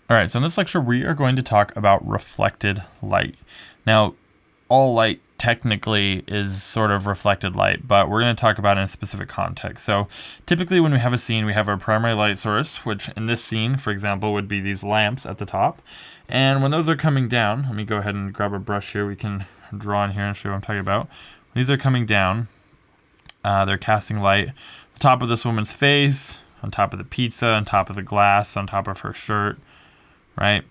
All right, so in this lecture, we are going to talk about reflected light. Now, all light technically is sort of reflected light, but we're going to talk about it in a specific context. So typically when we have a scene, we have our primary light source, which in this scene, for example, would be these lamps at the top. And when those are coming down, let me go ahead and grab a brush here. We can draw in here and show what I'm talking about. When these are coming down, they're casting light on the top of this woman's face, on top of the pizza, on top of the glass, on top of her shirt, right?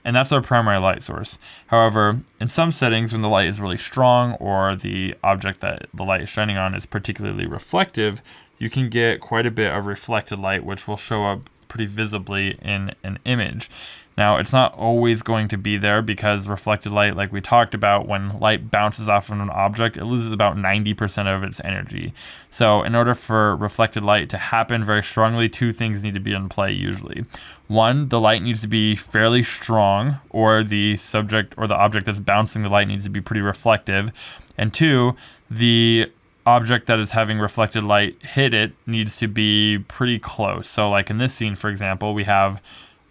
And that's our primary light source. However, in some settings, when the light is really strong or the object that the light is shining on is particularly reflective, you can get quite a bit of reflected light, which will show up pretty visibly in an image. Now, it's not always going to be there because reflected light, like we talked about, when light bounces off of an object, it loses about 90% of its energy. So in order for reflected light to happen very strongly, two things need to be in play usually. One, the light needs to be fairly strong, or the subject or the object that's bouncing the light needs to be pretty reflective. And two, the object that is having reflected light hit it needs to be pretty close. So like in this scene, for example, we have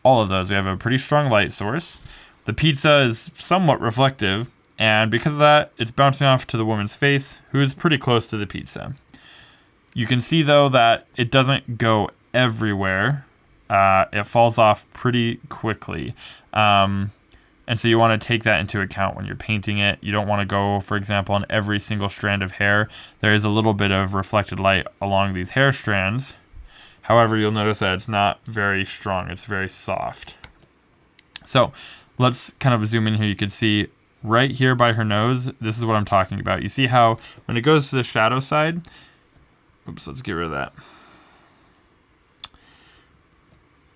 all of those. We have a pretty strong light source. The pizza is somewhat reflective, and because of that, it's bouncing off to the woman's face, who is pretty close to the pizza. You can see, though, that it doesn't go everywhere. It falls off pretty quickly. And so you want to take that into account when you're painting it. You don't want to go, for example, on every single strand of hair. There is a little bit of reflected light along these hair strands. However, you'll notice that it's not very strong. It's very soft. So let's kind of zoom in here. You can see right here by her nose, this is what I'm talking about. You see how when it goes to the shadow side, oops, let's get rid of that.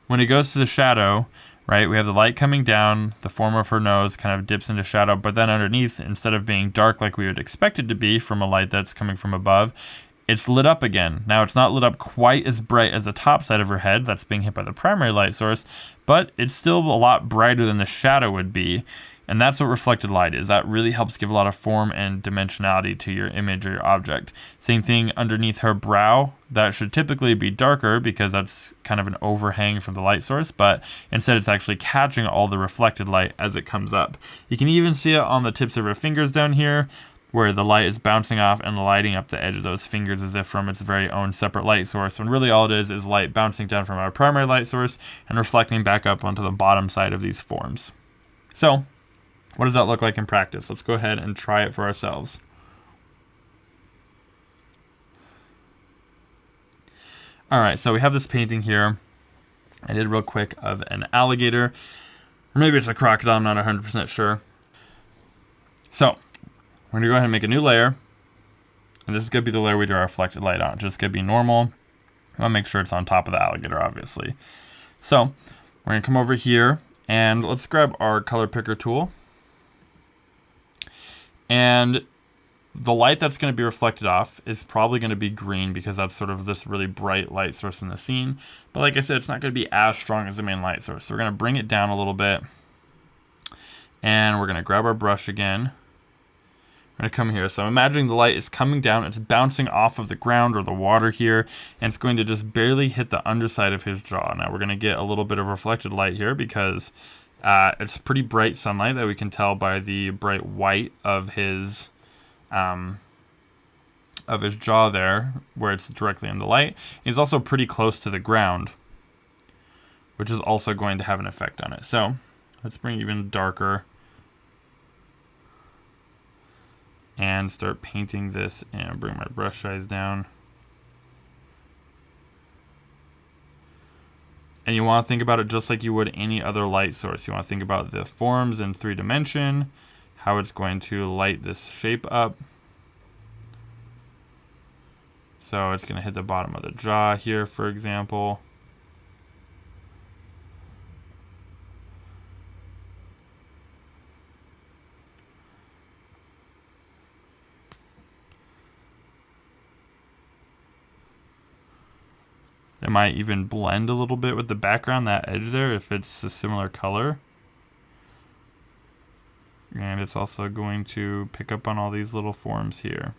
When it goes to the shadow, right, we have the light coming down, the form of her nose kind of dips into shadow, but then underneath, instead of being dark like we would expect it to be from a light that's coming from above, it's lit up again. Now, it's not lit up quite as bright as the top side of her head that's being hit by the primary light source, but it's still a lot brighter than the shadow would be. And that's what reflected light is. That really helps give a lot of form and dimensionality to your image or your object. Same thing underneath her brow. That should typically be darker because that's kind of an overhang from the light source, but instead it's actually catching all the reflected light as it comes up. You can even see it on the tips of her fingers down here, where the light is bouncing off and lighting up the edge of those fingers as if from its very own separate light source, when really all it is light bouncing down from our primary light source and reflecting back up onto the bottom side of these forms. So, what does that look like in practice? Let's go ahead and try it for ourselves. Alright, so we have this painting here. I did real quick of an alligator, or maybe it's a crocodile, I'm not 100% sure. So, we're going to go ahead and make a new layer. And this is going to be the layer we do our reflected light on. It's just going to be normal. I'll make sure it's on top of the alligator, obviously. So we're going to come over here and let's grab our color picker tool. And the light that's going to be reflected off is probably going to be green because that's sort of this really bright light source in the scene. But like I said, it's not going to be as strong as the main light source. So we're going to bring it down a little bit. And we're going to grab our brush again. We're going to come here. So I'm imagining the light is coming down. It's bouncing off of the ground or the water here. And it's going to just barely hit the underside of his jaw. Now we're going to get a little bit of reflected light here because it's pretty bright sunlight that we can tell by the bright white of his jaw there, where it's directly in the light. He's also pretty close to the ground, which is also going to have an effect on it. So let's bring it even darker and start painting this and bring my brush size down. And you want to think about it just like you would any other light source. You want to think about the forms in 3D, how it's going to light this shape up. So it's going to hit the bottom of the jaw here, for example. It might even blend a little bit with the background, that edge there, if it's a similar color. And it's also going to pick up on all these little forms here.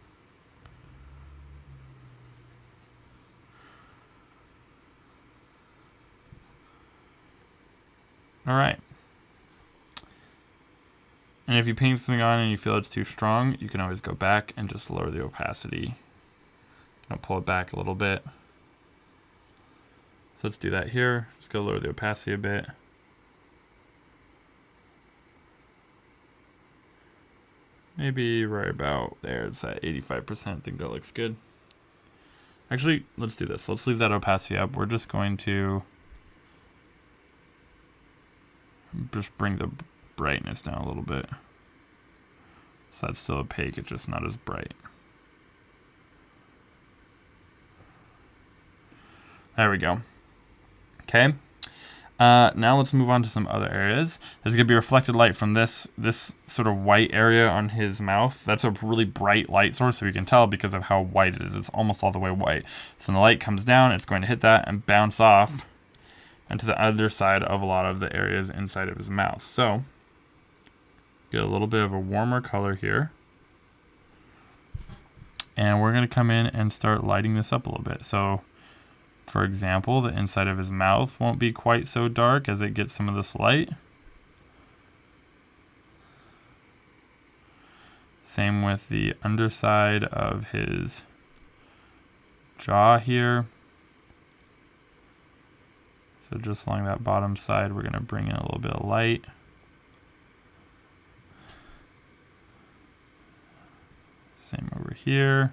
All right. And if you paint something on and you feel it's too strong, you can always go back and just lower the opacity. I'll pull it back a little bit. So let's do that here. Just go lower the opacity a bit. Maybe right about there. It's at 85%. I think that looks good. Actually, let's do this. Let's leave that opacity up. We're just going to just bring the brightness down a little bit. So that's still opaque, it's just not as bright. There we go. Okay. Now let's move on to some other areas. There's going to be reflected light from this sort of white area on his mouth. That's a really bright light source, so you can tell because of how white it is. It's almost all the way white. So when the light comes down, it's going to hit that and bounce off into the underside of a lot of the areas inside of his mouth. So get a little bit of a warmer color here. And we're going to come in and start lighting this up a little bit. So for example, the inside of his mouth won't be quite so dark as it gets some of this light. Same with the underside of his jaw here. So just along that bottom side, we're going to bring in a little bit of light. Same over here.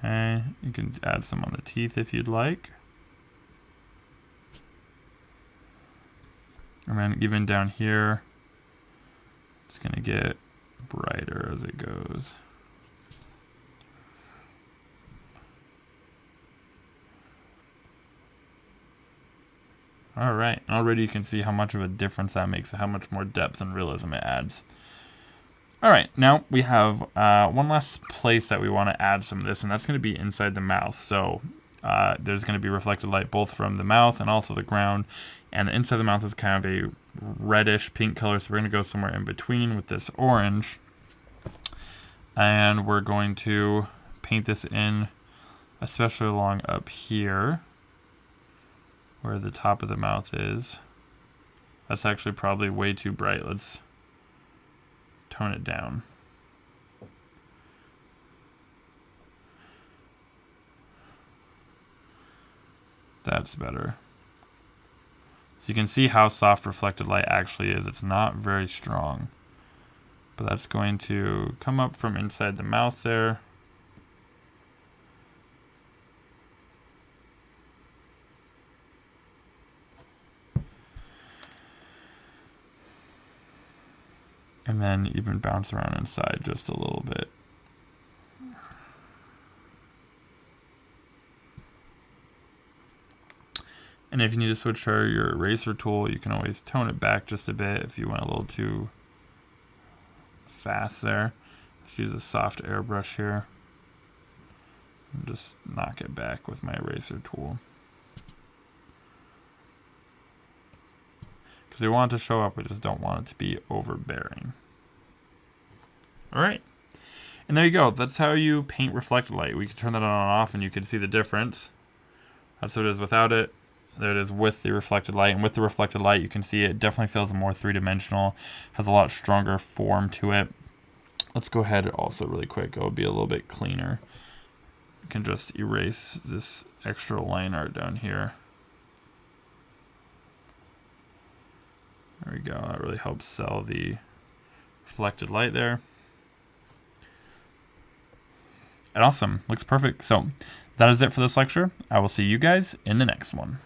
Okay, you can add some on the teeth if you'd like. And then even down here, it's going to get brighter as it goes. All right, already you can see how much of a difference that makes, how much more depth and realism it adds. All right, now we have one last place that we want to add some of this, and that's going to be inside the mouth. So there's going to be reflected light both from the mouth and also the ground, and the inside of the mouth is kind of a reddish pink color, so we're going to go somewhere in between with this orange, and we're going to paint this in, especially along up here where the top of the mouth is. That's actually probably way too bright. Let's tone it down. That's better. So you can see how soft reflected light actually is. It's not very strong, but that's going to come up from inside the mouth there. And then even bounce around inside just a little bit. And if you need to switch to your eraser tool, you can always tone it back just a bit if you went a little too fast there. Let's use a soft airbrush here. And just knock it back with my eraser tool. Because we want it to show up, we just don't want it to be overbearing. All right, and there you go. That's how you paint reflected light. We can turn that on and off, and you can see the difference. That's what it is without it. There it is with the reflected light, and with the reflected light, you can see it definitely feels more three-dimensional, has a lot stronger form to it. Let's go ahead also really quick. It'll be a little bit cleaner. You can just erase this extra line art down here. There we go. That really helps sell the reflected light there. And awesome. Looks perfect. So that is it for this lecture. I will see you guys in the next one.